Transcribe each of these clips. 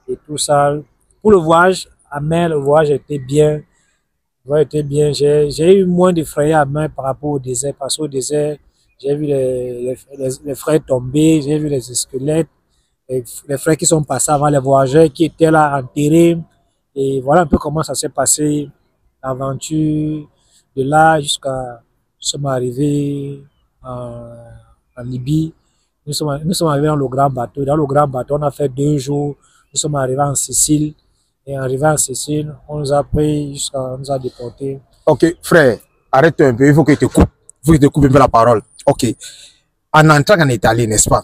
et tout ça. Pour le voyage à main, le voyage était bien. Le voyage était bien. J'ai eu moins de frayeurs à main par rapport au désert, parce qu'au désert, j'ai vu les frères tomber, j'ai vu les squelettes, les frères qui sont passés avant les voyageurs, qui étaient là enterrés. Et voilà un peu comment ça s'est passé, l'aventure, de là jusqu'à, nous sommes arrivés en Libye. Nous sommes arrivés dans le grand bateau. Dans le grand bateau, on a fait 2 jours. Nous sommes arrivés en Sicile. Et arrivé en Sicile, on nous a pris jusqu'à, on nous a déportés. Ok, frère, arrête un peu, il faut que tu te coupes. Il faut que tu te coupes un peu la parole. Ok. En entrant en Italie, n'est-ce pas?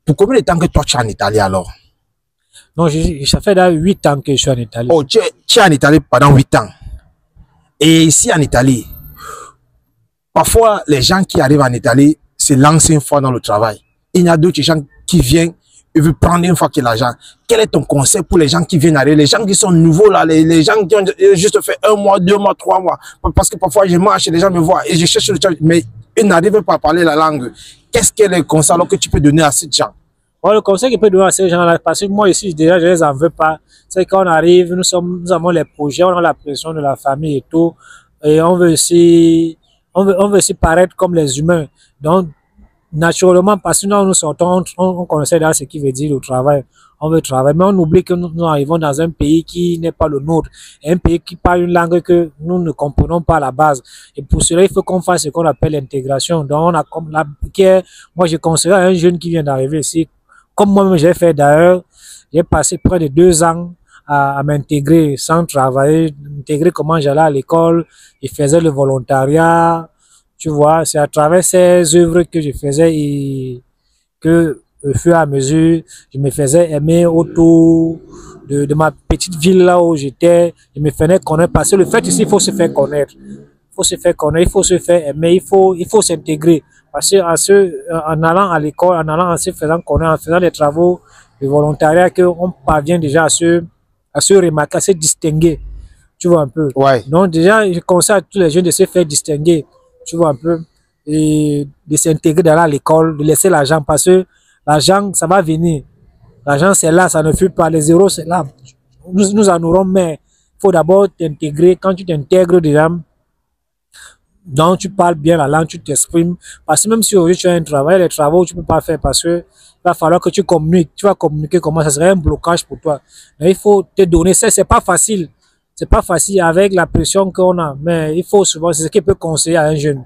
Pour combien de temps que toi tu es en Italie alors? Non, ça fait là 8 ans que je suis en Italie. Oh, tu es en Italie pendant 8 ans. Et ici en Italie, parfois les gens qui arrivent en Italie, c'est l'ancienne fois dans le travail. Il y a d'autres gens qui viennent et veulent prendre une fois qu'il y a l'argent. Quel est ton conseil pour les gens qui viennent arriver, les gens qui sont nouveaux là, les gens qui ont juste fait 1 mois, 2 mois, 3 mois? Parce que parfois je marche et les gens me voient et je cherche le travail, mais ils n'arrivent pas à parler la langue. Qu'est-ce que le conseil que tu peux donner à ces gens? Bon, le conseil que je peux donner à ces gens-là, parce que moi ici, déjà, je les en veux pas. C'est quand on arrive, nous avons les projets, on a la pression de la famille et tout, et on veut aussi paraître comme les humains. Donc, naturellement, parce que nous sortons, on connaissait déjà ce qui veut dire le travail. On veut travailler, mais on oublie que nous arrivons dans un pays qui n'est pas le nôtre, un pays qui parle une langue que nous ne comprenons pas à la base. Et pour cela, il faut qu'on fasse ce qu'on appelle l'intégration. Donc, on a comme moi, je conseille à un jeune qui vient d'arriver ici, comme moi-même j'ai fait d'ailleurs, j'ai passé près de 2 ans à m'intégrer sans travailler, m'intégrer comment j'allais à l'école, je faisais le volontariat, tu vois, c'est à travers ces œuvres que je faisais et que, au fur et à mesure, je me faisais aimer autour de ma petite ville là où j'étais, je me faisais connaître, parce que le fait ici, il faut se faire connaître. Il faut se faire connaître, il faut se faire aimer, il faut s'intégrer. Parce que en allant à l'école, en allant en se faisant connaître, en faisant des travaux de volontariat, qu'on parvient déjà à se remarquer, à se distinguer. Tu vois un peu. Ouais. Donc déjà, je conseille à tous les jeunes de se faire distinguer. Tu vois un peu. Et de s'intégrer dans l'école, de laisser l'argent, parce que l'argent, ça va venir. L'argent, c'est là, ça ne fuit pas. Les zéros, c'est là. Nous en aurons, mais il faut d'abord t'intégrer. Quand tu t'intègres déjà, donc tu parles bien la langue, tu t'exprimes. Parce que même si aujourd'hui tu as un travail, les travaux tu peux pas faire parce que il va falloir que tu communiques. Tu vas communiquer comment, ça serait un blocage pour toi. Mais il faut te donner ça, c'est pas facile. C'est pas facile avec la pression qu'on a, mais il faut souvent, c'est ce qui peut conseiller à un jeune.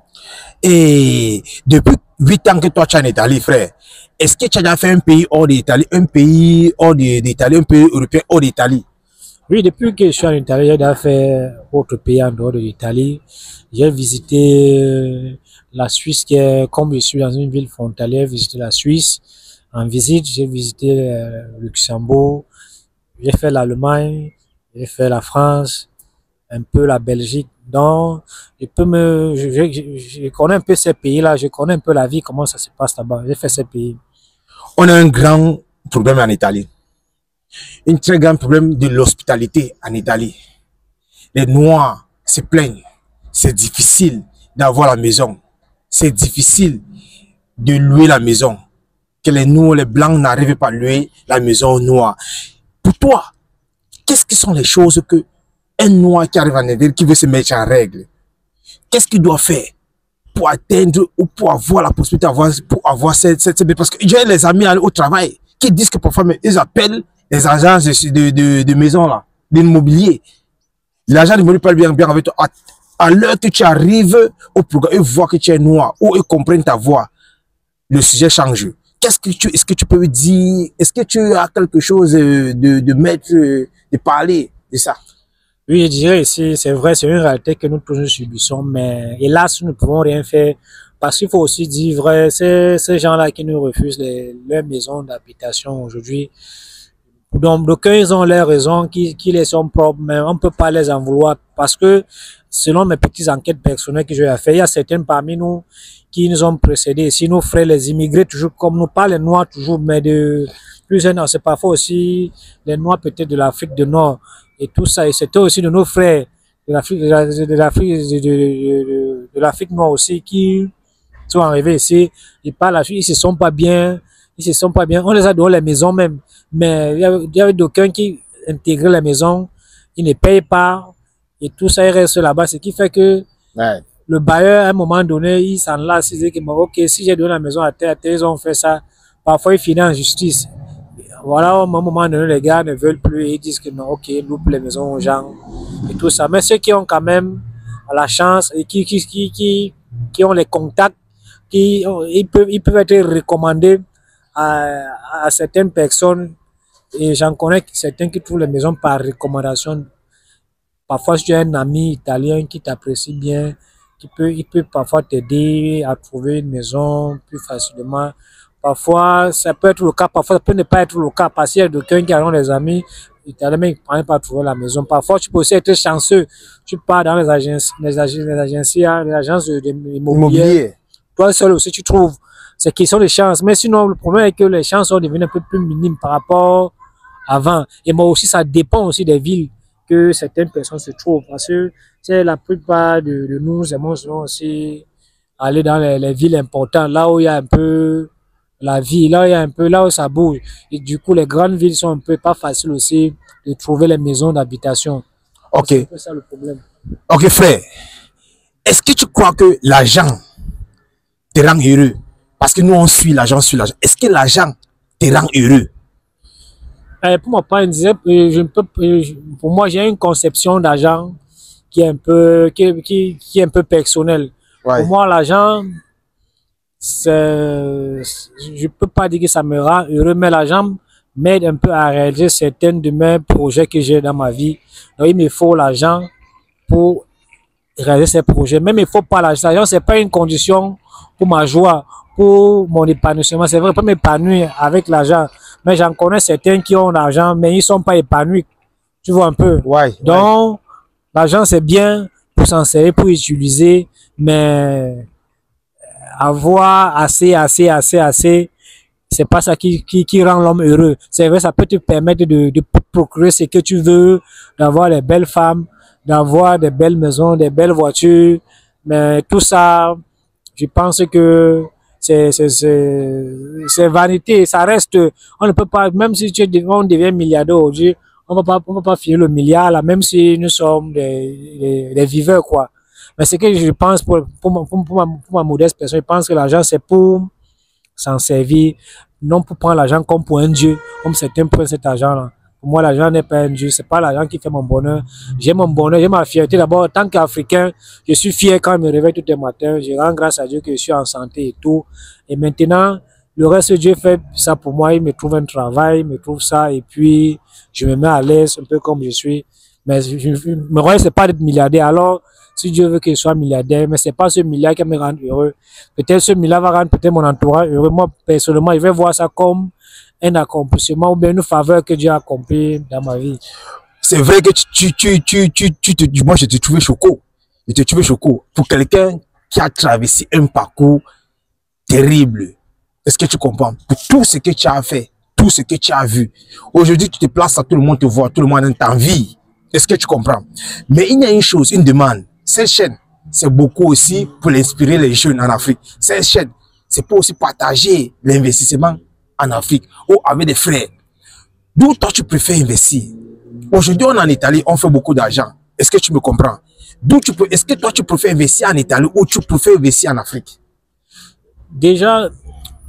Et depuis 8 ans que toi tu es en Italie, frère, est-ce que tu as déjà fait un pays hors d'Italie, un pays hors d'Italie, un pays européen hors d'Italie? Oui, depuis que je suis en Italie, j'ai déjà fait autre pays en dehors de l'Italie. J'ai visité la Suisse, comme je suis dans une ville frontalière, j'ai visité la Suisse. En visite, j'ai visité le Luxembourg, j'ai fait l'Allemagne, j'ai fait la France, un peu la Belgique. Donc, je connais un peu ces pays-là, je connais un peu la vie, comment ça se passe là-bas. J'ai fait ces pays. On a un grand problème en Italie. Un très grand problème de l'hospitalité en Italie. Les Noirs se plaignent. C'est difficile d'avoir la maison. C'est difficile de louer la maison. Que les Noirs, les Blancs n'arrivent pas à louer la maison noire. Pour toi, qu'est-ce que sont les choses que un Noir qui arrive en Italie, qui veut se mettre en règle, qu'est-ce qu'il doit faire pour atteindre ou pour avoir la possibilité d'avoir cette... Parce que j'ai les amis au travail qui disent que parfois ils appellent les agences de maison là, d'immobilier. L'agent ne veut pas bien avec toi. À l'heure que tu arrives au programme, ils voient que tu es noir ou ils comprennent ta voix, le sujet change. Est-ce que tu peux me dire, est-ce que tu as quelque chose de mettre, de parler de ça? Oui, je dirais ici, c'est vrai, c'est une réalité que nous tous nous subissons, mais hélas, nous ne pouvons rien faire parce qu'il faut aussi dire vrai, ces gens-là qui nous refusent leurs maisons d'habitation aujourd'hui. Donc, d'aucuns, ils ont leurs raisons qui les sont propres, mais on ne peut pas les en vouloir parce que, selon mes petites enquêtes personnelles que j'ai fait, il y a certains parmi nous qui nous ont précédés. Si nos frères, les immigrés, toujours comme nous, pas les Noirs toujours, mais de plus jeunes, c'est parfois aussi les Noirs peut-être de l'Afrique du Nord et tout ça. Et c'était aussi de nos frères de l'Afrique noire aussi qui sont arrivés ici. Ils parlent, ils se sont pas bien. ils se sont pas bien. On les a donné les maisons même. Mais il y avait d'aucuns qui intégraient la maison, ils ne payent pas, et tout ça, ils restent là-bas. Ce qui fait que Ouais. le bailleur, à un moment donné, il s'en lasse, il dit que, bon, ok, si j'ai donné la maison à tel, ils ont fait ça. Parfois, ils finissent en justice. Voilà, à un moment donné, les gars ne veulent plus, ils disent que non, ok, ils louent les maisons aux gens, et tout ça. Mais ceux qui ont quand même la chance, et qui ont les contacts, ils peuvent être recommandés à certaines personnes, et j'en connais certains qui trouvent les maisons par recommandation. Parfois, si tu as un ami italien qui t'apprécie bien, il peut parfois t'aider à trouver une maison plus facilement. Parfois, ça peut être le cas, parfois, ça peut ne pas être le cas, parce qu'il y a quelqu'un qui a des amis italiens, mais ils ne parviennent pas à trouver la maison. Parfois, tu peux aussi être chanceux. Tu pars dans les agences immobilières. Toi seul aussi, tu trouves. C'est question de chance. Mais sinon, le problème est que les chances sont devenues un peu plus minimes par rapport avant. Et moi aussi, ça dépend aussi des villes que certaines personnes se trouvent. Parce que c'est la plupart de nous aimons aussi aller dans les villes importantes, là où il y a un peu la vie, là où il y a un peu, là où ça bouge. Et du coup, les grandes villes sont un peu pas faciles aussi de trouver les maisons d'habitation. Ok. C'est un peu ça le problème. Ok, frère. Est-ce que tu crois que l'argent te rend heureux? Parce que nous, on suit l'argent, Est-ce que l'argent te rend heureux? Pour moi, pas, pour moi, j'ai une conception d'argent qui est un peu, qui est un peu personnelle. Ouais. Pour moi, l'argent, je peux pas dire que ça me rend heureux, mais l'argent m'aide un peu à réaliser certains de mes projets que j'ai dans ma vie. Donc, il me faut l'argent pour réaliser ces projets. Même il faut pas l'argent. L'argent, c'est pas une condition pour ma joie, pour mon épanouissement. C'est vrai, je peux m'épanouir avec l'argent. Mais j'en connais certains qui ont l'argent, mais ils sont pas épanouis. Tu vois un peu. Ouais. Donc, l'argent, c'est bien pour s'en servir, pour utiliser, mais avoir assez, c'est pas ça qui rend l'homme heureux. C'est vrai, ça peut te permettre de procurer ce que tu veux, d'avoir les belles femmes, d'avoir des belles maisons, des belles voitures, mais tout ça, je pense que c'est vanité, ça reste, on ne peut pas, même si on devient milliardaire aujourd'hui, on va pas finir le milliard là, même si nous sommes des viveurs, quoi. Mais ce que je pense pour ma modeste personne, je pense que l'argent c'est pour s'en servir, non pour prendre l'argent comme pour un dieu, comme certains prennent cet argent-là. Pour moi, l'argent n'est pas un dieu, c'est pas l'argent qui fait mon bonheur. J'ai mon bonheur, j'ai ma fierté. D'abord, en tant qu'Africain, je suis fier quand je me réveille tous les matins. Je rends grâce à Dieu que je suis en santé et tout. Et maintenant, le reste, Dieu fait ça pour moi. Il me trouve un travail, il me trouve ça, et puis je me mets à l'aise, un peu comme je suis. Mais me rêve, c'est pas d'être milliardaire. Alors, si Dieu veut que je sois milliardaire, mais c'est pas ce milliard qui me rend heureux. Peut-être ce milliard va rendre peut-être mon entourage heureux. Moi, personnellement, je vais voir ça comme un accomplissement ou bien une faveur que Dieu a accompli dans ma vie. C'est vrai que moi, je te trouvais choquant. Je te trouvais choquant. Pour quelqu'un qui a traversé un parcours terrible. Est-ce que tu comprends? Pour tout ce que tu as fait, tout ce que tu as vu. Aujourd'hui, tu te places à tout le monde te voit, tout le monde t'envie. Est-ce que tu comprends? Mais il y a une chose, une demande. Cette chaîne, c'est beaucoup aussi pour inspirer les jeunes en Afrique. Cette chaîne, c'est pour aussi partager l'investissement en Afrique ou avec des frères. D'où toi tu préfères investir? Aujourd'hui, on est en Italie, on fait beaucoup d'argent. Est-ce que tu me comprends? Est-ce que toi tu préfères investir en Italie ou tu préfères investir en Afrique? Déjà,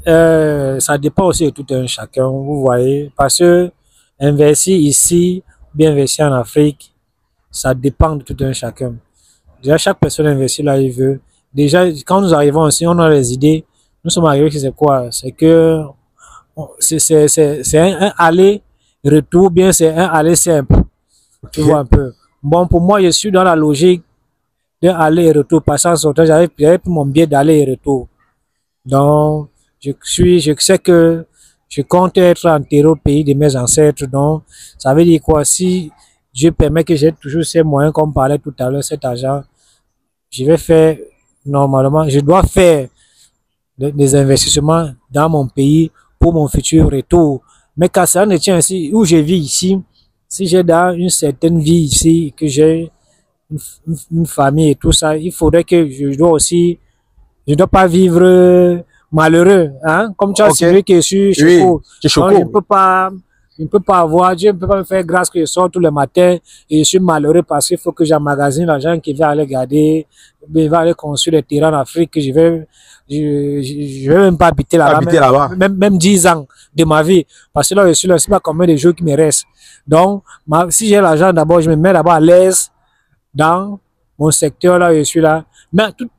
ça dépend aussi de tout un chacun, vous voyez, parce que investir ici, bien investir en Afrique, ça dépend de tout un chacun. Déjà, chaque personne investit là où il veut. Déjà, quand nous arrivons ici, on a les idées. Nous sommes arrivés, c'est quoi? C'est que c'est un aller-retour, bien c'est un aller simple. Tu vois un peu. Bon, pour moi, je suis dans la logique d'un aller et retour. Passant son temps, j'avais pris mon billet d'aller et retour. Donc, je sais que je compte être enterré au pays de mes ancêtres. Donc, ça veut dire quoi? Si Dieu permet que j'ai toujours ces moyens, comme on parlait tout à l'heure, cet argent, je vais faire, normalement, je dois faire des investissements dans mon pays pour mon futur retour. Mais quand ça ne tient ici, où je vis ici, si j'ai dans une certaine vie ici, que j'ai une famille et tout ça, il faudrait que je dois pas vivre malheureux, hein, comme tu as suivi que je suis Choco. Oui, Choco. Je ne peux pas avoir, Dieu ne peut pas me faire grâce que je sors tous les matins et je suis malheureux parce qu'il faut que j'emmagasine l'argent qui va aller garder, il va aller construire des terrains en Afrique que je vais même pas habiter là-bas, même 10 ans de ma vie, parce que là, je suis là, c'est pas combien de jours qui me restent. Donc, si j'ai l'argent d'abord, je me mets d'abord à l'aise dans mon secteur là, je suis là, mais tout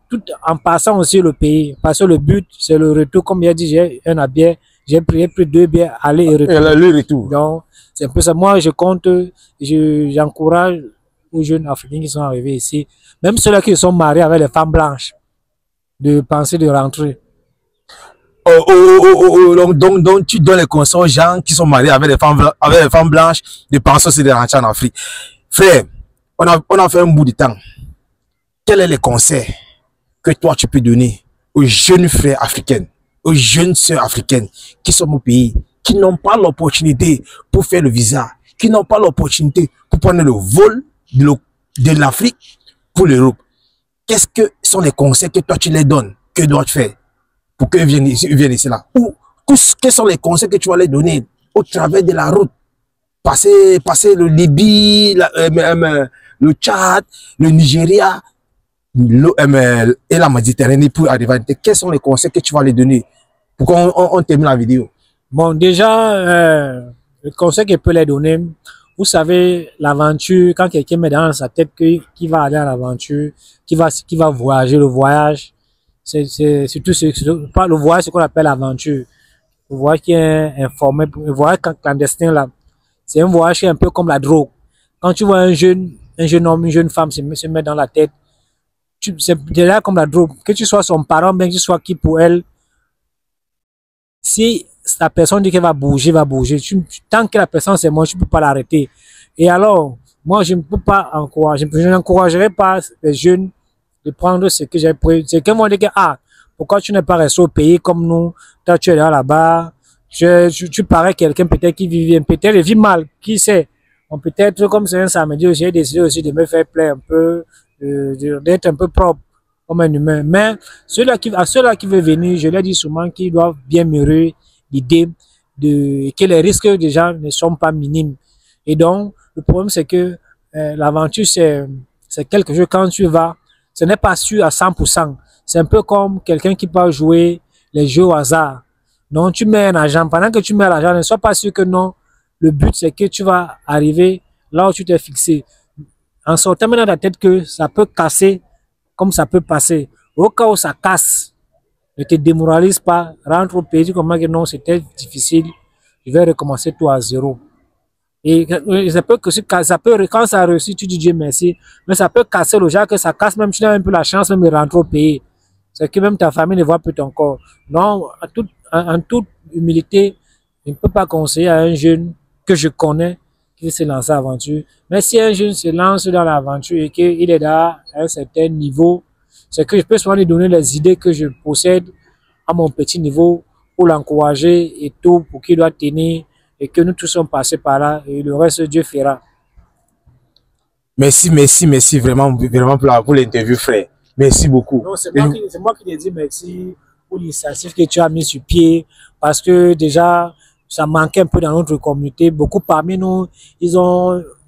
en passant aussi le pays, parce que le but, c'est le retour, comme il a dit, j'ai un habit. J'ai pris 2 biens aller et retour. Le retour. Donc, c'est un peu ça. Moi, je compte, j'encourage aux jeunes Africains qui sont arrivés ici, même ceux-là qui sont mariés avec les femmes blanches, de penser de rentrer. Donc, tu donnes les conseils aux gens qui sont mariés avec les femmes blanches de penser aussi de rentrer en Afrique. Frère, on a fait un bout de temps. Quels sont les conseils que toi, tu peux donner aux jeunes frères africains, aux jeunes sœurs africaines qui sont au pays, qui n'ont pas l'opportunité pour faire le visa, qui n'ont pas l'opportunité pour prendre le vol de l'Afrique pour l'Europe? Qu'est-ce que sont les conseils que toi tu les donnes? Que dois-tu faire pour qu'ils viennent ici là? Ou quels sont les conseils que tu vas les donner au travers de la route? Passer le Libye, le Tchad, le Nigeria et la Méditerranée pour arriver à... Quels sont les conseils que tu vas les donner pour qu'on termine la vidéo? Bon, déjà, le conseil que je peux les donner, vous savez, l'aventure, quand quelqu'un met dans sa tête qu'il va aller à l'aventure, qu'il va voyager, le voyage, c'est surtout pas le voyage, c'est ce qu'on appelle l'aventure. Le voyage qui est informé, le voyage clandestin là, c'est un voyage qui est un peu comme la drogue. Quand tu vois un jeune homme, une jeune femme se mettre dans la tête, c'est déjà comme la drogue. Que tu sois son parent, bien que tu sois qui pour elle, si la personne dit qu'elle va bouger, tant que la personne c'est moi, tu ne peux pas l'arrêter. Et alors, moi, je ne peux pas encourager, je n'encouragerai pas les jeunes de prendre ce que j'ai pris. C'est qu'ils vont dire que, pourquoi tu n'es pas resté au pays comme nous, toi tu es là-bas, tu parais quelqu'un peut-être qui vit mal, qui sait. Peut-être comme c'est un samedi, j'ai décidé aussi de me faire plaisir un peu, d'être un peu propre comme un humain. Mais ceux-là qui veulent venir, je leur dis souvent qu'ils doivent bien mûrir l'idée que les risques déjà ne sont pas minimes. Et donc, le problème c'est que l'aventure c'est quelque chose, quand tu vas, ce n'est pas sûr à 100%. C'est un peu comme quelqu'un qui peut jouer les jeux au hasard. Donc, tu mets un argent. Pendant que tu mets l'argent, ne sois pas sûr que non. Le but, c'est que tu vas arriver là où tu t'es fixé. En sortant maintenant dans ta tête que ça peut casser comme ça peut passer. Au cas où ça casse, ne te démoralise pas. Rentre au pays, comment que non, c'était difficile. Je vais recommencer tout à zéro. Et ça peut quand ça réussit, tu dis Dieu merci. Mais ça peut casser le genre que ça casse, même tu n'as même plus la chance même de rentrer au pays. C'est que même ta famille ne voit plus ton corps. Non, en toute humilité, je ne peux pas conseiller à un jeune que je connais qui se lance à l'aventure. Mais si un jeune se lance dans l'aventure et qu'il est là à un certain niveau, c'est que je peux souvent lui donner les idées que je possède à mon petit niveau pour l'encourager et tout, pour qu'il doit tenir et que nous tous sommes passés par là et le reste Dieu fera. Merci vraiment pour l'interview, frère. Merci beaucoup. Non, c'est moi qui te dis merci pour l'initiative que tu as mis sur pied parce que déjà, ça manquait un peu dans notre communauté. Beaucoup parmi nous,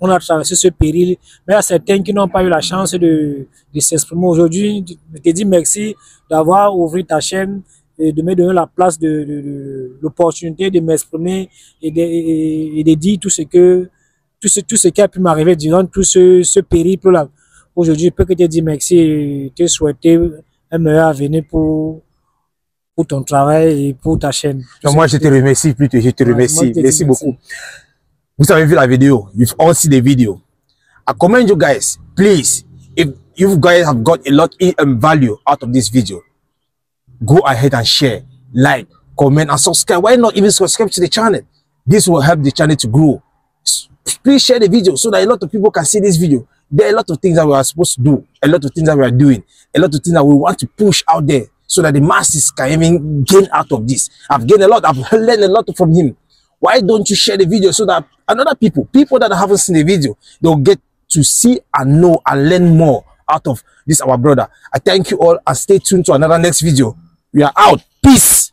on a traversé ce péril, mais il y a certains qui n'ont pas eu la chance de s'exprimer. Aujourd'hui, je te dis merci d'avoir ouvert ta chaîne et de me donner la place de l'opportunité de m'exprimer et de dire tout ce qui a pu m'arriver durant tout ce périple-là. Aujourd'hui, je peux que te dire merci et te souhaiter un meilleur avenir pour ton travail et pour ta chaîne. Non, moi, je te remercie plutôt. Je te remercie. Merci beaucoup. Vous avez vu la vidéo. You've all seen the video. I commend you guys. Please, if you guys have got a lot of value out of this video, go ahead and share, like, comment, and subscribe. Why not even subscribe to the channel? This will help the channel to grow. Please share the video so that a lot of people can see this video. There are a lot of things that we are supposed to do, a lot of things that we are doing, a lot of things that we want to push out there so that the masses can even gain out of this. I've gained a lot. I've learned a lot from him. Why don't you share the video so that another people that haven't seen the video, they'll get to see and know and learn more out of this, our brother. I thank you all and stay tuned to another next video. We are out. Peace.